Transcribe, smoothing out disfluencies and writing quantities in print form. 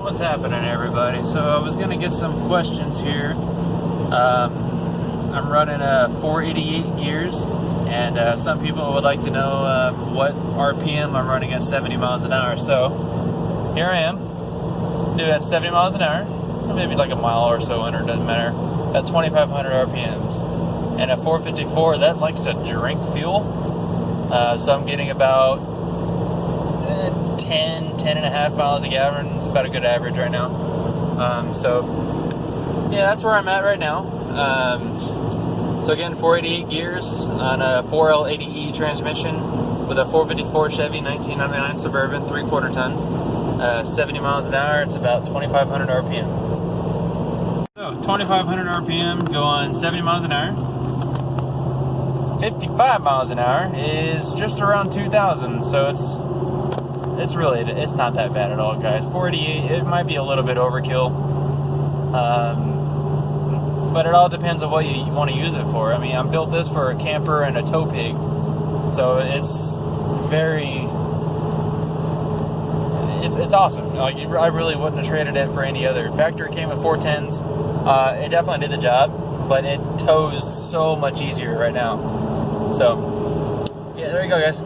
What's happening, everybody? So I was gonna get some questions here. I'm running 488 gears, and some people would like to know what RPM I'm running at 70 miles an hour. So here I am, doing at 70 miles an hour, maybe like a mile or so under, doesn't matter, at 2,500 RPMs. And at 454, that likes to drink fuel. So I'm getting about 10 and a half miles a gallon. It's about a good average right now. So yeah, that's where I'm at right now. So again, 488 gears on a 4L80E transmission with a 454 Chevy 1999 Suburban 3/4 ton, 70 miles an hour. It's about 2,500 RPM. So 2,500 RPM, go on 70 miles an hour. 55 miles an hour is just around 2,000, so it's not that bad at all, guys. 488, it might be a little bit overkill, but it all depends on what you want to use it for. I mean, I built this for a camper and a tow pig, so it's awesome. Like, I really wouldn't have traded it for any other. Factory came with 410s. It definitely did the job, but it tows so much easier right now. So yeah, there you go, guys.